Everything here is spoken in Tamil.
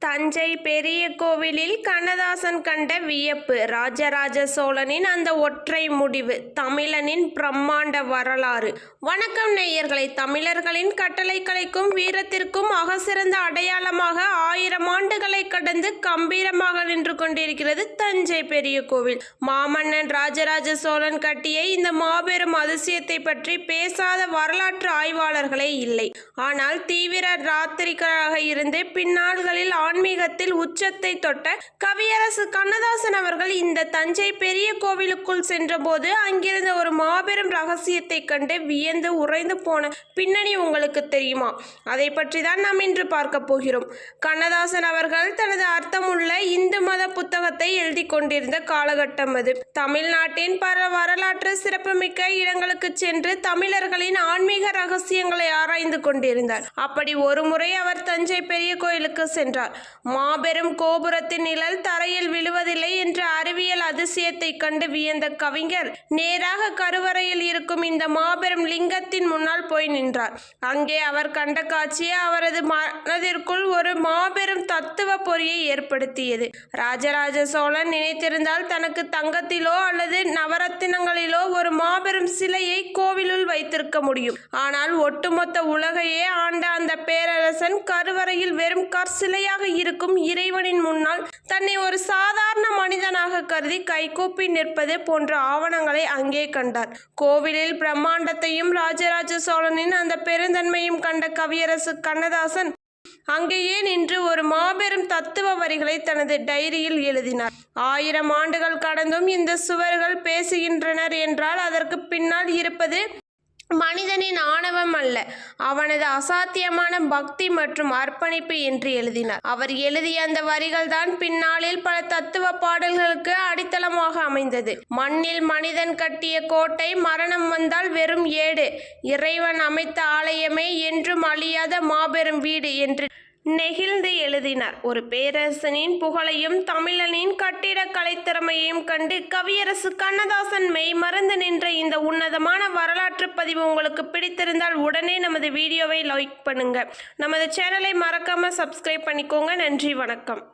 தஞ்சை பெரிய கோவிலில் கண்ணதாசன் கண்ட வியப்பு. ராஜராஜ சோழனின் அந்த ஒற்றை முடிவு. தமிழனின் பிரம்மாண்ட வரலாறு. வணக்கம் நேயர்களை. தமிழர்களின் கட்டளைக்கலைக்கும் வீரத்திற்கும் அகசிறந்த அடையாளமாக 1000 ஆண்டுகளை கடந்து கம்பீரமாக நின்று கொண்டிருக்கிறது தஞ்சை பெரிய கோவில். மாமன்னன் ராஜராஜ சோழன் கட்டிய இந்த மாபெரும் அதிசயத்தை பற்றி பேசாத வரலாற்று ஆய்வாளர்களே இல்லை. ஆனால் தீவிர யாத்திரிகராக இருந்து பின்னாள்களில் ஆன்மீகத்தில் உச்சத்தை தொட்ட கவியரசு கண்ணதாசன் அவர்கள் இந்த தஞ்சை பெரிய கோவிலுக்குள் சென்றபோது அங்கிருந்த ஒரு மாபெரும் ரகசியத்தை கண்டு வியந்து உறைந்து போன பின்னணி உங்களுக்கு தெரியுமா? அதை பற்றி தான் நாம் இன்று பார்க்க போகிறோம். கண்ணதாசன் அவர்கள் தனது அர்த்தமுள்ள இந்து மத புத்தகத்தை எழுதி கொண்டிருந்த காலகட்டம் அது. தமிழ்நாட்டின் பல வரலாற்று சிறப்புமிக்க இடங்களுக்கு சென்று தமிழர்களின் ஆன்மீக ரகசியங்களை ஆராய்ந்து கொண்டிருந்தார். அப்படி ஒரு முறை அவர் தஞ்சை பெரிய கோயிலுக்கு சென்றார். மாபெரும் கோபுரத்தின் நிழல் தரையில் விழுவதில்லை என்ற அறிவியல் அதிசயத்தை கண்டு வியந்த கவிஞர் நேராக கருவறையில் இருக்கும் இந்த மாபெரும் லிங்கத்தின் முன்னால் போய் நின்றார். அங்கே அவர் கண்ட காட்சி அவரது மனதிற்குள் ஒரு மாபெரும் தத்துவ பொறியை ஏற்படுத்தியது. ராஜராஜ சோழன் நினைத்திருந்தால் தனக்கு தங்கத்திலோ அல்லது நவரத்தினங்களிலோ ஒரு மாபெரும் சிலையை கோவிலுள் வைத்திருக்க முடியும். ஆனால் ஒட்டுமொத்த உலகையே ஆண்ட அந்த பேரரசன் கருவறையில் வெறும் கற்சிலையாக இருக்கும் இறைவனின் முன்னால் தன்னை ஒரு சாதாரண மனிதனாக கருதி கைகூப்பி நிற்பது போன்ற ஆவணங்களை அங்கே கண்டார். கோவிலில் பிரம்மாண்டத்தையும் ராஜராஜ சோழனின் அந்த பெருந்தன்மையும் கண்ட கவியரசு கண்ணதாசன் அங்கேயே நின்று ஒரு மாபெரும் தத்துவ வரிகளை தனது டைரியில் எழுதினார். 1000 ஆண்டுகள் கடந்தும் இந்த சுவர்கள் பேசுகின்றனர் என்றால் அதற்கு பின்னால் இருப்பது மனிதனின் ஆணவம் அல்ல, அவனது அசாத்தியமான பக்தி மற்றும் அர்ப்பணிப்பு என்று எழுதினார். அவர் எழுதிய அந்த வரிகள் தான் பின்னாளில் பல தத்துவ பாடல்களுக்கு அடித்தளமாக அமைந்தது. மண்ணில் மனிதன் கட்டிய கோட்டை மரணம் வந்தால் வெறும் ஏடு, இறைவன் அமைத்த ஆலயமே என்றும் அழியாத மாபெரும் வீடு என்று நெகிழ்ந்து எழுதினார். ஒரு பேரரசனின் புகழையும் தமிழனின் கட்டிட கலைத்திறமையையும் கண்டு கவியரசு கண்ணதாசன் மெய் மறந்து நின்ற இந்த உன்னதமான வரலாற்று பதிவு உங்களுக்கு பிடித்திருந்தால் உடனே நமது வீடியோவை லைக் பண்ணுங்க. நமது சேனலை மறக்காம சப்ஸ்கிரைப் பண்ணிக்கோங்க. நன்றி, வணக்கம்.